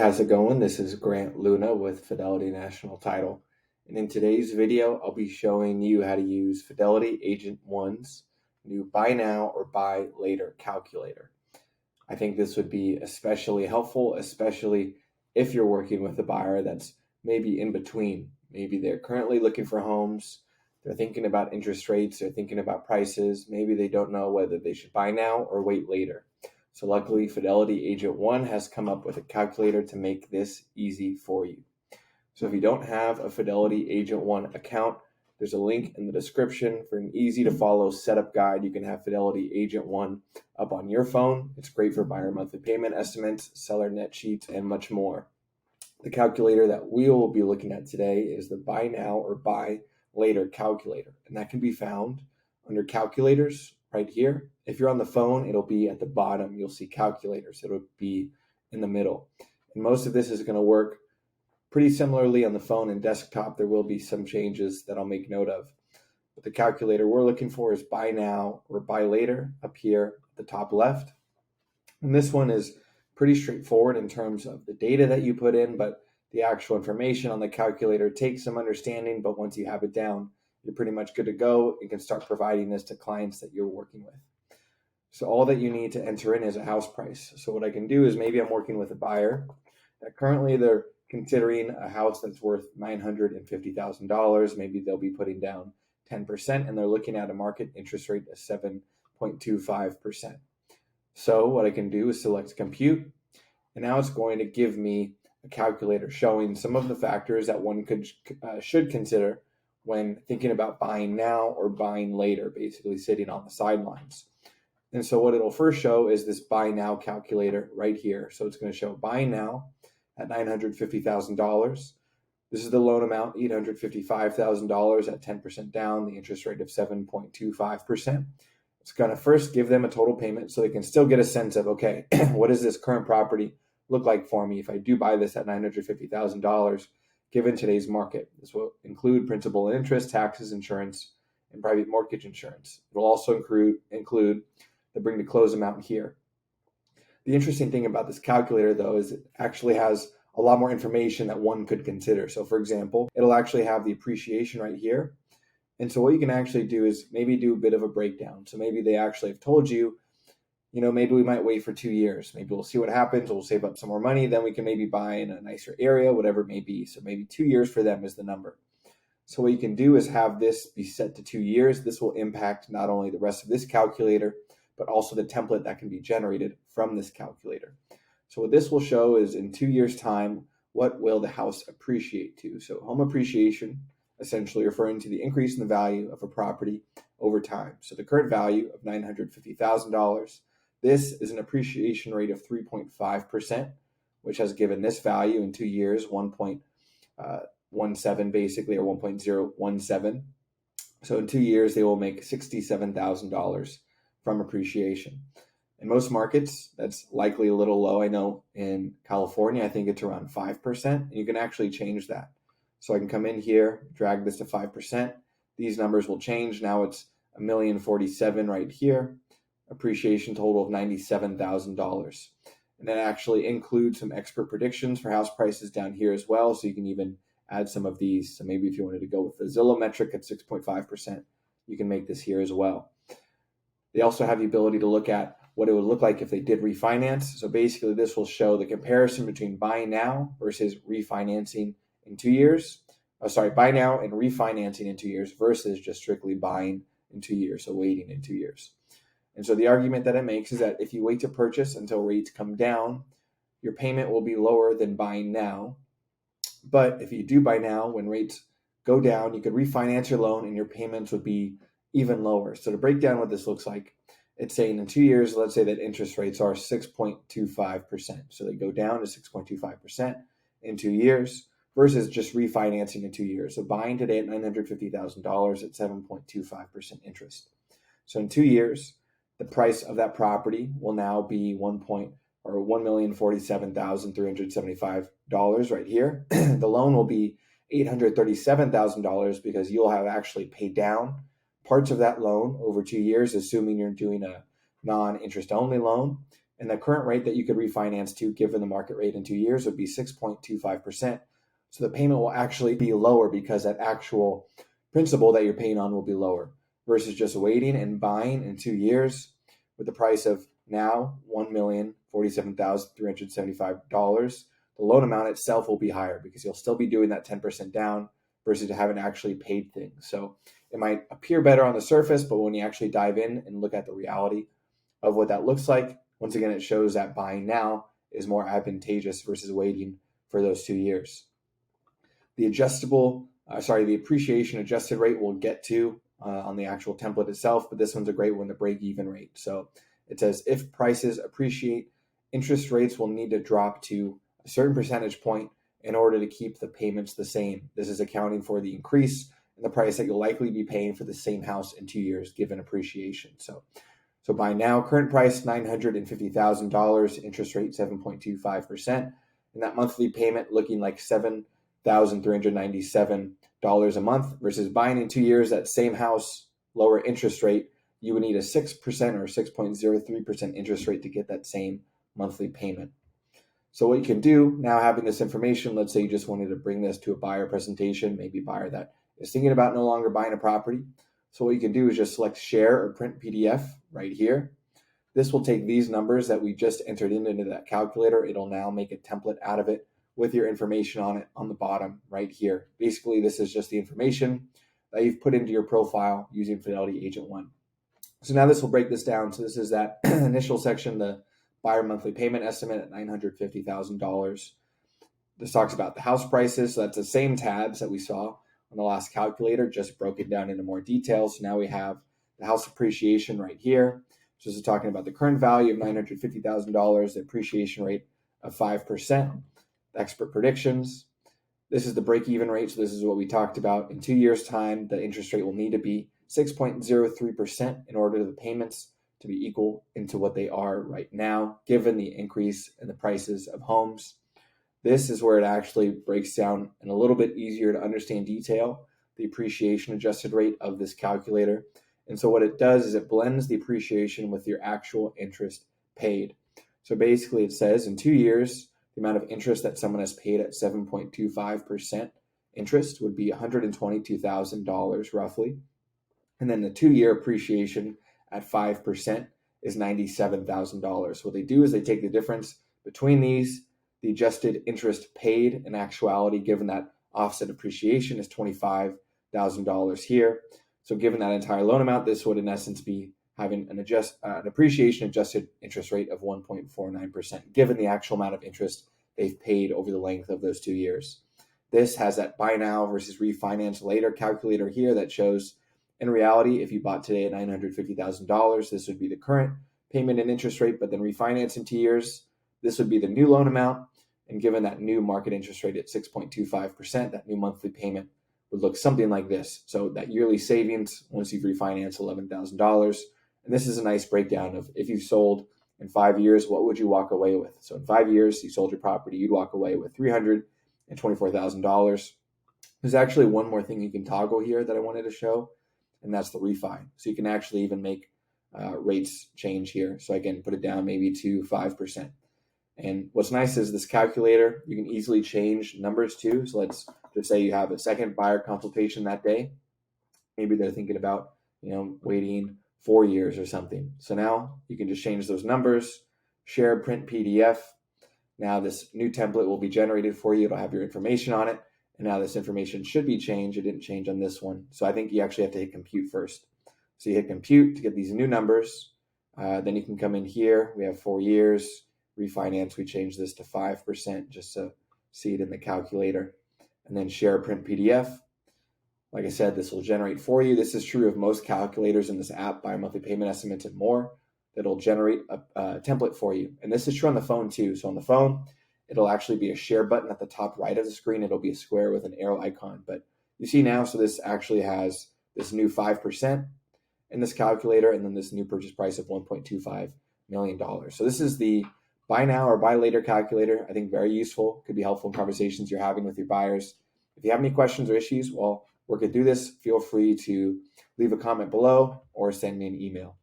How's it going? This is Grant Luna with Fidelity National Title. And in today's video, I'll be showing you how to use Fidelity Agent One's new Buy Now or Buy Later calculator. I think this would be especially helpful, especially if you're working with a buyer that's maybe in between. Maybe they're currently looking for homes, they're thinking about interest rates, they're thinking about prices, maybe they don't know whether they should buy now or wait later. So luckily, Fidelity Agent One has come up with a calculator to make this easy for you. So if you don't have a Fidelity Agent One account, there's a link in the description for an easy to follow setup guide. You can have Fidelity Agent One up on your phone. It's great for buyer monthly payment estimates, seller net sheets, and much more. The calculator that we will be looking at today is the Buy Now or Buy Later calculator, and that can be found under calculators right here. If you're on the phone, it'll be at the bottom. You'll see calculators. It'll be in the middle. And most of this is going to work pretty similarly on the phone and desktop. There will be some changes that I'll make note of. But the calculator we're looking for is Buy Now or Buy Later up here at the top left. And this one is pretty straightforward in terms of the data that you put in, but the actual information on the calculator takes some understanding. But once you have it down, you're pretty much good to go and can start providing this to clients that you're working with. So all that you need to enter in is a house price. So what I can do is maybe I'm working with a buyer that currently they're considering a house that's worth $950,000. Maybe they'll be putting down 10% and they're looking at a market interest rate of 7.25%. So what I can do is select compute, and now it's going to give me a calculator showing some of the factors that one should consider when thinking about buying now or buying later, basically sitting on the sidelines. And so what it'll first show is this Buy Now calculator right here. So it's going to show Buy Now at $950,000. This is the loan amount, $855,000 at 10% down, the interest rate of 7.25%. It's going to first give them a total payment so they can still get a sense of, okay, what does this current property look like for me if I do buy this at $950,000 given today's market. This will include principal and interest, taxes, insurance, and private mortgage insurance. It will also include the bring to close amount here. The interesting thing about this calculator, though, is it actually has a lot more information that one could consider. So, for example, it'll actually have the appreciation right here. And so what you can actually do is maybe do a bit of a breakdown. So maybe they actually have told you, maybe we might wait for 2 years. Maybe we'll see what happens. We'll save up some more money. Then we can maybe buy in a nicer area, whatever it may be. So maybe 2 years for them is the number. So what you can do is have this be set to 2 years. This will impact not only the rest of this calculator, but also the template that can be generated from this calculator. So what this will show is in 2 years' time, what will the house appreciate to? So home appreciation, essentially referring to the increase in the value of a property over time. So the current value of $950,000, this is an appreciation rate of 3.5%, which has given this value in 2 years 1.17 basically, or 1.017. So in 2 years, they will make $67,000 from appreciation. In most markets, that's likely a little low. I know in California, I think it's around 5%, and you can actually change that. So I can come in here, drag this to 5%. These numbers will change. Now it's $1,047,000 right here. Appreciation total of $97,000. And that actually includes some expert predictions for house prices down here as well. So you can even add some of these. So maybe if you wanted to go with the Zillow metric at 6.5%, you can make this here as well. They also have the ability to look at what it would look like if they did refinance. So basically this will show the comparison between buying now versus refinancing in 2 years. Buy now and refinancing in 2 years versus just strictly buying in 2 years, so waiting in 2 years. And so the argument that it makes is that if you wait to purchase until rates come down, your payment will be lower than buying now. But if you do buy now, when rates go down, you could refinance your loan and your payments would be even lower. So to break down what this looks like, it's saying in 2 years, let's say that interest rates are 6.25%. So they go down to 6.25% in 2 years versus just refinancing in 2 years. So buying today at $950,000 at 7.25% interest. So in 2 years, the price of that property will now be $1,047,375 right here. The loan will be $837,000 because you'll have actually paid down parts of that loan over 2 years, assuming you're doing a non-interest only loan. And the current rate that you could refinance to, given the market rate in 2 years, would be 6.25%. So the payment will actually be lower because that actual principal that you're paying on will be lower versus just waiting and buying in 2 years with the price of now $1,047,375. The loan amount itself will be higher because you'll still be doing that 10% down versus having actually paid things. So it might appear better on the surface, but when you actually dive in and look at the reality of what that looks like, once again, it shows that buying now is more advantageous versus waiting for those 2 years. The appreciation adjusted rate we'll get to on the actual template itself, but this one's a great one, the break-even rate. So it says if prices appreciate, interest rates will need to drop to a certain percentage point in order to keep the payments the same. This is accounting for the increase in the price that you'll likely be paying for the same house in 2 years, given appreciation. So buy now, current price $950,000, interest rate 7.25%, and that monthly payment looking like $7,397 a month versus buying in 2 years that same house, lower interest rate, you would need a 6% or 6.03% interest rate to get that same monthly payment. So what you can do now, having this information, let's say you just wanted to bring this to a buyer presentation, maybe a buyer that is thinking about no longer buying a property. So what you can do is just select share or print PDF right here. This will take these numbers that we just entered into that calculator. It'll now make a template out of it with your information on it on the bottom right here. Basically, this is just the information that you've put into your profile using Fidelity Agent 1. So now this will break this down. So this is that initial section, the buyer monthly payment estimate at $950,000. This talks about the house prices. So that's the same tabs that we saw on the last calculator, just broken down into more details. So now we have the house appreciation right here. So this is talking about the current value of $950,000, the appreciation rate of 5%, the expert predictions. This is the break-even rate. So this is what we talked about. In 2 years' time, the interest rate will need to be 6.03% in order for the payments to be equal into what they are right now, given the increase in the prices of homes. This is where it actually breaks down in a little bit easier to understand detail, the appreciation adjusted rate of this calculator. And so what it does is it blends the appreciation with your actual interest paid. So basically it says in 2 years, the amount of interest that someone has paid at 7.25% interest would be $122,000 roughly. And then the 2-year appreciation at 5% is $97,000. What they do is they take the difference between these, the adjusted interest paid in actuality, given that offset appreciation is $25,000 here. So given that entire loan amount, this would in essence be having an appreciation adjusted interest rate of 1.49%, given the actual amount of interest they've paid over the length of those 2 years. This has that buy now versus refinance later calculator here that shows, in reality, if you bought today at $950,000, this would be the current payment and interest rate, but then refinance in 2 years, this would be the new loan amount. And given that new market interest rate at 6.25%, that new monthly payment would look something like this. So that yearly savings, once you've refinanced $11,000, and this is a nice breakdown of if you've sold in 5 years, what would you walk away with? So in 5 years, you sold your property, you'd walk away with $324,000. There's actually one more thing you can toggle here that I wanted to show, and that's the refi. So you can actually even make rates change here. So I can put it down maybe to 5%. And what's nice is this calculator, you can easily change numbers too. So let's just say you have a second buyer consultation that day. Maybe they're thinking about, waiting 4 years or something. So now you can just change those numbers, share, print PDF. Now this new template will be generated for you. It'll have your information on it. And now this information should be changed. It didn't change on this one. So I think you actually have to hit compute first. So you hit compute to get these new numbers. Then you can come in here. We have 4 years. Refinance, we change this to 5% just to see it in the calculator. And then share, print PDF. Like I said, this will generate for you. This is true of most calculators in this app, buy monthly payment estimates and more. That'll generate a template for you. And this is true on the phone too. So on the phone, it'll actually be a share button at the top right of the screen. It'll be a square with an arrow icon. But you see now, so this actually has this new 5% in this calculator and then this new purchase price of $1.25 million. So this is the buy now or buy later calculator. I think very useful, could be helpful in conversations you're having with your buyers. If you have any questions or issues while working through this, feel free to leave a comment below or send me an email.